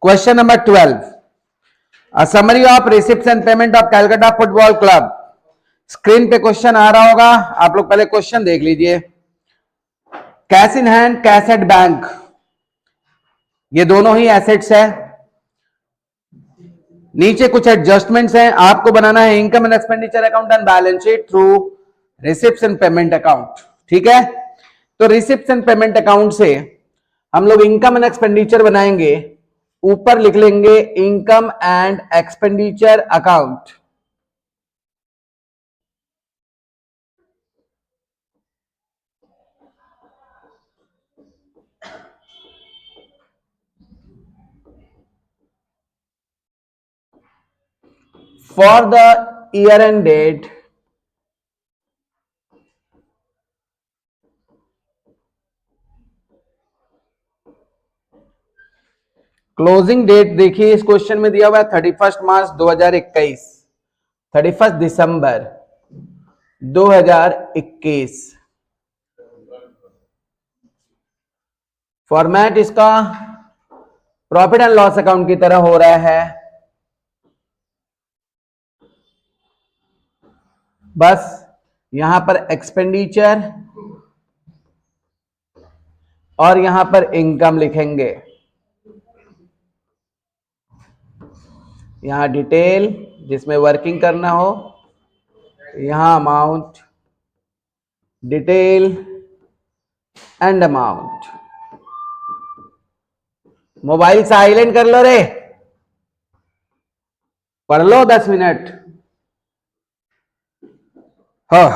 Question number 12, a summary of receipts and payment of Calcutta football club. Screen पे question आ रहा होगा, आप लोग पहले क्वेश्चन देख लीजिए। Cash in hand, cash at bank, ये दोनों ही एसेट्स है। नीचे कुछ एडजस्टमेंट्स हैं, आपको बनाना है income and expenditure account and balance sheet through receipts and payment account. ठीक है, तो रिसिप्ट्स एंड पेमेंट अकाउंट से हम लोग इनकम एंड एक्सपेंडिचर बनाएंगे। ऊपर लिख लेंगे income and expenditure account. For the year end date closing date देखिए इस क्वेश्चन में दिया हुआ है 31 मार्च 2021, 31 दिसंबर 2021। फॉर्मेट इसका प्रॉफिट एंड लॉस अकाउंट की तरह हो रहा है। बस यहां पर एक्सपेंडिचर और यहां पर इनकम लिखेंगे। यहां डिटेल जिसमें वर्किंग करना हो, यहां amount, detail and amount. Mobile silent कर लो रे, पढ़ लो 10 मिनट। हाँ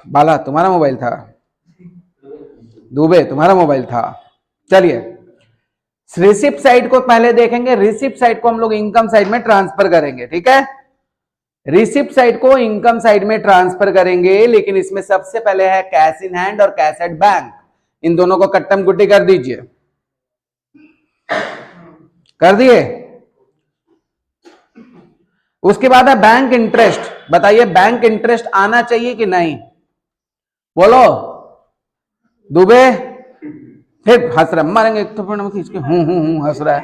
बाला तुम्हारा मोबाइल था, दुबे तुम्हारा मोबाइल था। चलिए रिसिप्ट साइड को पहले देखेंगे। रिसिप्ट साइड को हम लोग इनकम साइड में ट्रांसफर करेंगे। ठीक है, रिसिप्ट साइड को इनकम साइड में ट्रांसफर करेंगे, लेकिन इसमें सबसे पहले है कैश इन हैंड और कैश एट बैंक। इन दोनों को कट्टम गुट्टी कर दीजिए। कर दिए। उसके बाद है बैंक इंटरेस्ट। बताइए बैंक इंटरेस्ट आना चाहिए कि नहीं, बोलो दुबे। फिर हंस रहा, मारेंगे एक थप्पड़ में खींच के। हूं हंस रहा है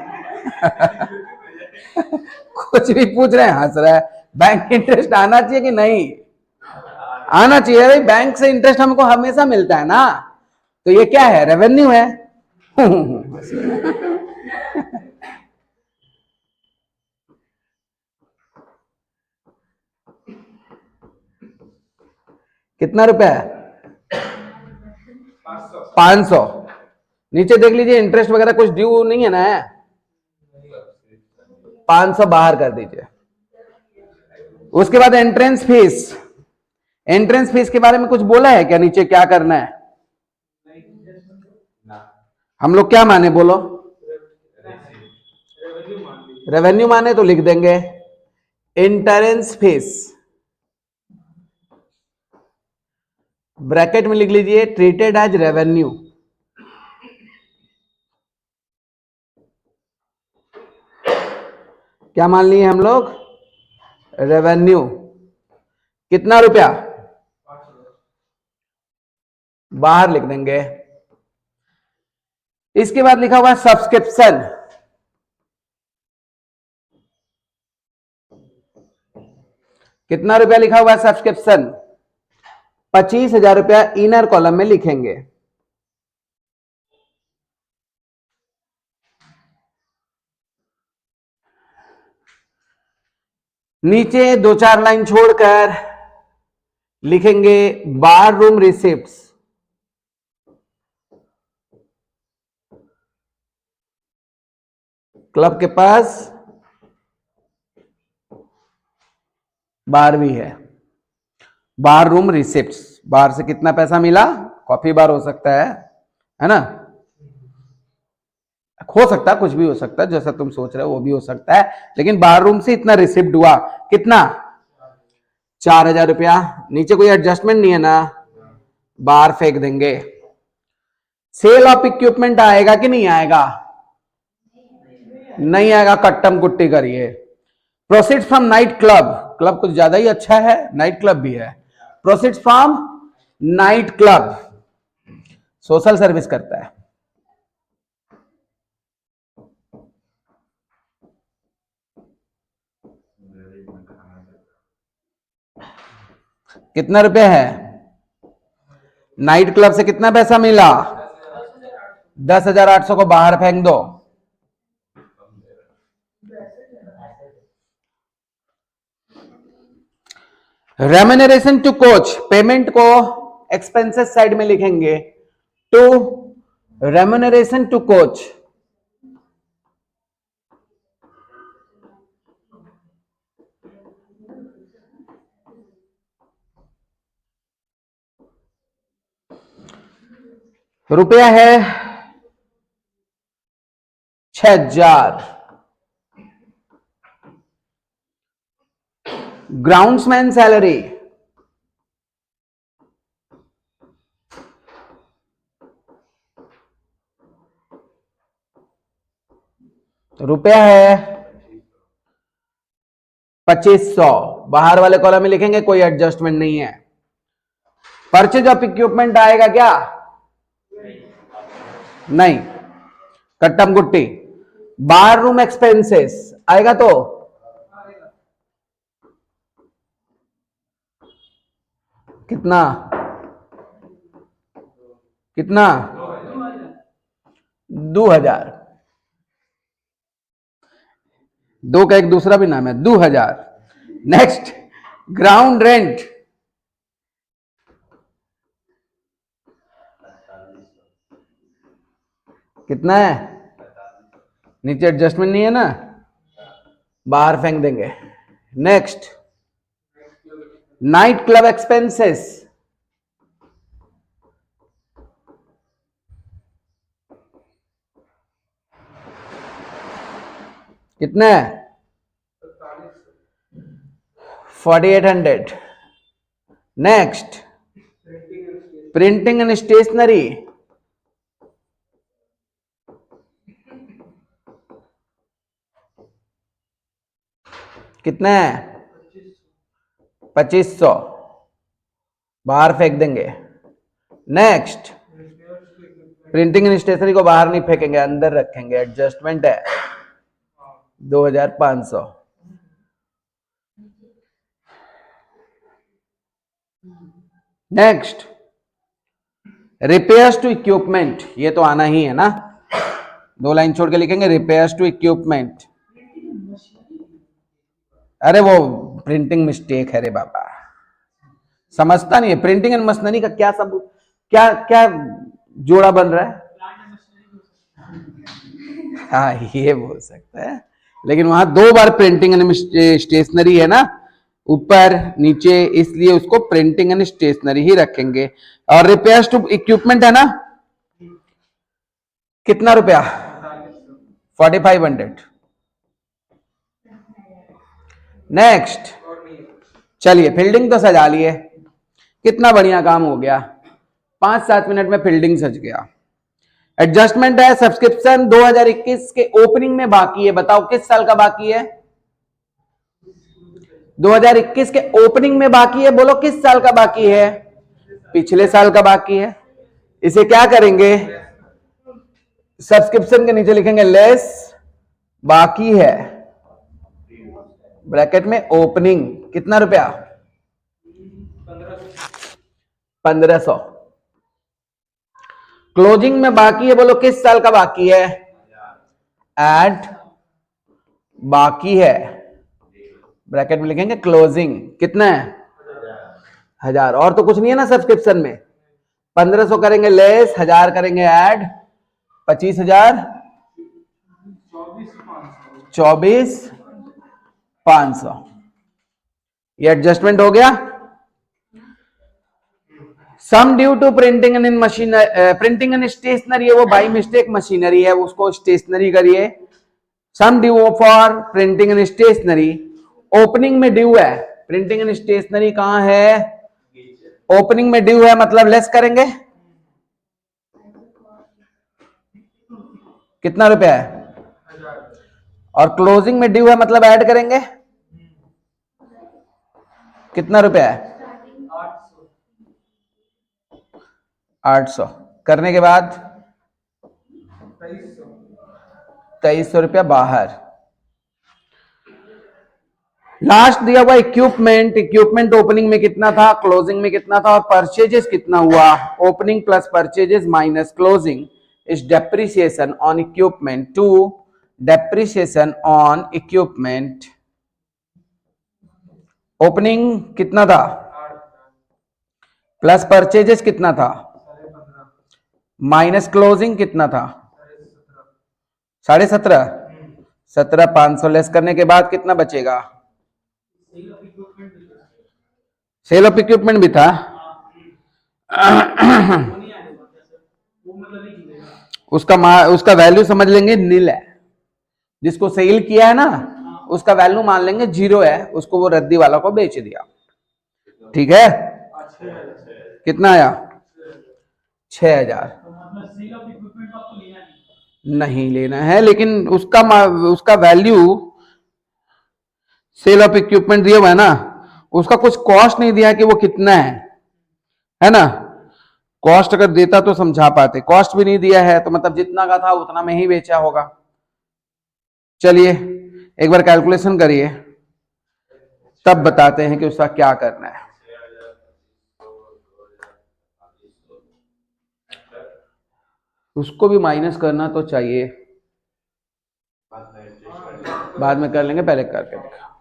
कुछ भी पूछ रहे हैं हंस रहा है। बैंक इंटरेस्ट आना चाहिए कि नहीं आना चाहिए? भाई बैंक से इंटरेस्ट हमको हमेशा मिलता है ना, तो ये क्या है, रेवेन्यू है। कितना रुपया है? 500। नीचे देख लीजिए इंटरेस्ट वगैरह कुछ ड्यू नहीं है ना, 500 बाहर कर दीजिए। उसके बाद एंट्रेंस फीस। एंट्रेंस फीस के बारे में कुछ बोला है क्या? नीचे क्या करना है? हम लोग क्या माने, बोलो? रेवेन्यू माने तो लिख देंगे एंट्रेंस फीस, ब्रैकेट में लिख लीजिए ट्रीटेड एज रेवेन्यू। क्या मान लिए हम लोग? रेवेन्यू। कितना रुपया? बाहर लिख देंगे। इसके बाद लिखा हुआ सब्सक्रिप्शन। कितना रुपया लिखा हुआ है सब्सक्रिप्शन? 25,000 रुपया इनर कॉलम में लिखेंगे। नीचे 2-4 लाइन छोड़कर लिखेंगे बार रूम रिसिप्ट्स। क्लब के पास बार भी है, बार रूम रिसिप्ट्स। बार से कितना पैसा मिला? कॉफी बार हो सकता है ना, हो सकता है कुछ भी हो सकता है, जैसा तुम सोच रहे हो वो भी हो सकता है, लेकिन बार रूम से इतना रिसिप्ट हुआ। कितना? 4,000 रुपया। नीचे कोई एडजस्टमेंट नहीं है ना, बाहर फेंक देंगे। सेल ऑफ इक्विपमेंट आएगा कि नहीं आएगा? नहीं आएगा, कट्टम कुट्टी करिए। Proceeds from night club. Club कुछ ज्यादा ही अच्छा है, नाइट क्लब भी है। Proceeds from night club, social service करता है। कितना रुपया है? नाइट क्लब से कितना पैसा मिला? 10,800 को बाहर फेंक दो। रेम्यूनरेशन टू कोच, पेमेंट को एक्सपेंसेस साइड में लिखेंगे। टू रेम्यूनरेशन टू कोच, रुपया है 6,000। ग्राउंड्समैन सैलरी रुपया है 2,500। बाहर वाले कॉलम में लिखेंगे, कोई एडजस्टमेंट नहीं है। परचेज ऑफ इक्विपमेंट आएगा क्या? नहीं। कट्टम गुट्टी। बार रूम एक्सपेंसेस आएगा तो कितना? कितना? 2,000। 2 का एक दूसरा भी नाम है, 2,000। नेक्स्ट, ग्राउंड रेंट कितना है? नीचे एडजस्टमेंट नहीं है ना, बाहर फेंक देंगे। नेक्स्ट, नाइट क्लब एक्सपेंसेस कितना है? 4,800। नेक्स्ट, प्रिंटिंग एंड स्टेशनरी कितना है? 2,500, बाहर फेंक देंगे। नेक्स्ट, प्रिंटिंग एंड स्टेशनरी को बाहर नहीं फेंकेंगे, अंदर रखेंगे, एडजस्टमेंट है 2,500। नेक्स्ट, रिपेयर्स टू इक्विपमेंट, ये तो आना ही है ना, 2 लाइन छोड़ के लिखेंगे रिपेयर्स टू इक्विपमेंट। अरे वो प्रिंटिंग मिस्टेक है रे बाबा, समझता नहीं है। प्रिंटिंग एंड मशीनरी का क्या सब क्या क्या जोड़ा बन रहा है? हाँ ये बोल सकता है, लेकिन वहां 2 बार प्रिंटिंग एंड स्टेशनरी है ना, ऊपर नीचे, इसलिए उसको प्रिंटिंग एंड स्टेशनरी ही रखेंगे। और रिपेयर्स टू इक्विपमेंट है ना, कितना रुपया? 4,500। नेक्स्ट, चलिए फील्डिंग तो सजा लिए, कितना बढ़िया काम हो गया, 5-7 मिनट में फील्डिंग सज गया। एडजस्टमेंट है, सब्सक्रिप्शन 2021 के ओपनिंग में बाकी है, बताओ किस साल का बाकी है? 2021 के ओपनिंग में बाकी है, बोलो किस साल का बाकी है? पिछले साल का बाकी है। इसे क्या करेंगे? सब्सक्रिप्शन के नीचे लिखेंगे लेस बाकी है, ब्रैकेट में ओपनिंग, कितना रुपया? 1,500। क्लोजिंग में बाकी है, बोलो किस साल का बाकी है? एड बाकी है, ब्रैकेट में लिखेंगे क्लोजिंग, कितना है? 1,000। और तो कुछ नहीं है ना सब्सक्रिप्शन में। 1,500 करेंगे लेस, 1,000 करेंगे ऐड, 25,000, 24,500। ये एडजस्टमेंट हो गया। Sum due to printing and machine, printing and stationery है वो बाई मिस्टेक मशीनरी है, उसको स्टेशनरी करिए। Sum due for printing and stationery, opening में ड्यू है, प्रिंटिंग एंड स्टेशनरी कहां है? ओपनिंग में ड्यू है, मतलब लेस करेंगे, कितना रुपया है? और क्लोजिंग में ड्यू है, मतलब ऐड करेंगे, कितना रुपया है? 800। करने के बाद 2,300 रुपया बाहर। लास्ट दिया हुआ इक्विपमेंट, इक्विपमेंट ओपनिंग में कितना था, क्लोजिंग में कितना था, और परचेजेस कितना हुआ, opening plus purchases minus closing is depreciation on equipment to depreciation on equipment. Opening कितना था प्लस परचेजेस कितना था माइनस क्लोजिंग कितना था 17.5, 17,500 लेस करने के बाद कितना बचेगा, सेल ऑफ इक्विपमेंट भी था उसका वैल्यू समझ लेंगे नील है, जिसको सेल किया है ना उसका वैल्यू मान लेंगे 0 है, उसको वो रद्दी वाला को बेच दिया, ठीक है। कितना आया 6,000, नहीं लेना है, लेकिन उसका वैल्यू सेल ऑफ इक्विपमेंट दिया हुआ है ना, उसका कुछ कॉस्ट नहीं दिया कि वो कितना है ना, कॉस्ट अगर देता तो समझा पाते, कॉस्ट भी नहीं दिया है तो मतलब जितना का था उतना में ही बेचा होगा। चलिए एक बार कैलकुलेशन करिए तब बताते हैं कि उसका क्या करना है। उसको भी माइनस करना तो चाहिए, बाद में कर लेंगे, पहले करके देखा।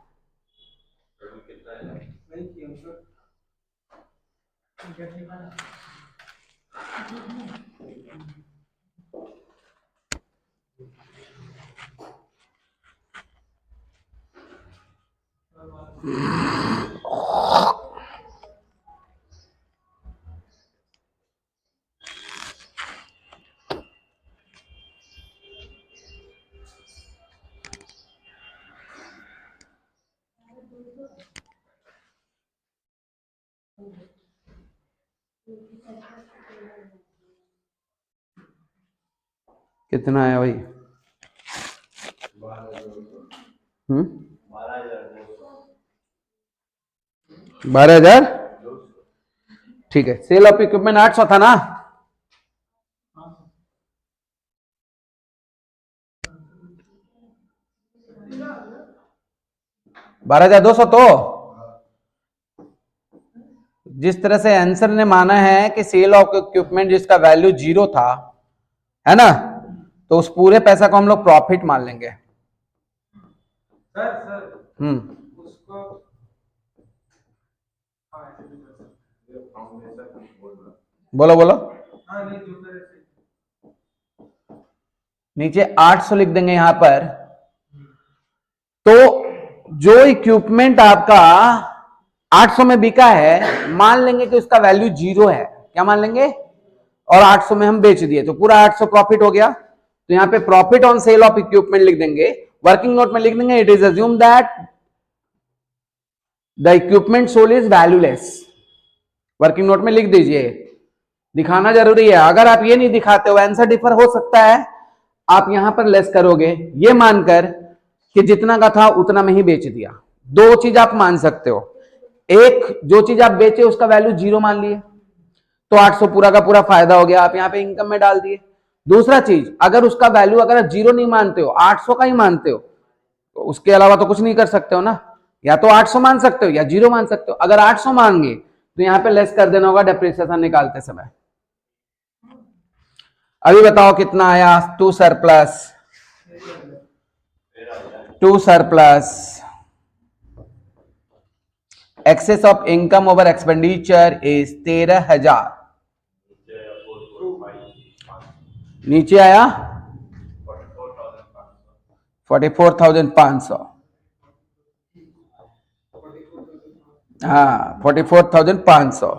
कितना आया भाई, 12,000, ठीक है। सेल ऑफ इक्विपमेंट 800 था ना, 12,200 तो जिस तरह से आंसर ने माना है कि सेल ऑफ इक्विपमेंट जिसका वैल्यू 0 था, है ना, तो उस पूरे पैसा को हम लोग प्रॉफिट मान लेंगे। उसको बोलो बोलो, नीचे 800 लिख देंगे यहां पर, तो जो इक्विपमेंट आपका 800 में बिका है मान लेंगे कि उसका वैल्यू 0 है, क्या मान लेंगे, और 800 में हम बेच दिए तो पूरा 800 प्रॉफिट हो गया, तो यहां पे profit on sale of equipment लिख देंगे, वर्किंग नोट में लिख देंगे it is assume that the equipment sold is valueless, working note में लिख दीजिए, दिखाना जरूरी है, अगर आप ये नहीं दिखाते हो आंसर डिफर हो सकता है, आप यहां पर लेस करोगे ये मानकर कि जितना का था उतना में ही बेच दिया। दो चीज आप मान सकते हो, एक जो चीज आप बेचे उसका वैल्यू 0 मान लिए तो 800 पूरा का पूरा फायदा हो गया, आप यहां पे इनकम में डाल दिए। दूसरा चीज, अगर उसका वैल्यू अगर आप 0 नहीं मानते हो 800 का ही मानते हो तो उसके अलावा तो कुछ नहीं कर सकते हो ना, या तो 800 मान सकते हो या 0 मान सकते हो, अगर 800 मांगे तो यहां पे लेस कर देना होगा डेप्रिसिएशन निकालते समय। अभी बताओ कितना आया, to surplus excess of income over expenditure is 13,000, नीचे आया 44,500, हाँ 44,500,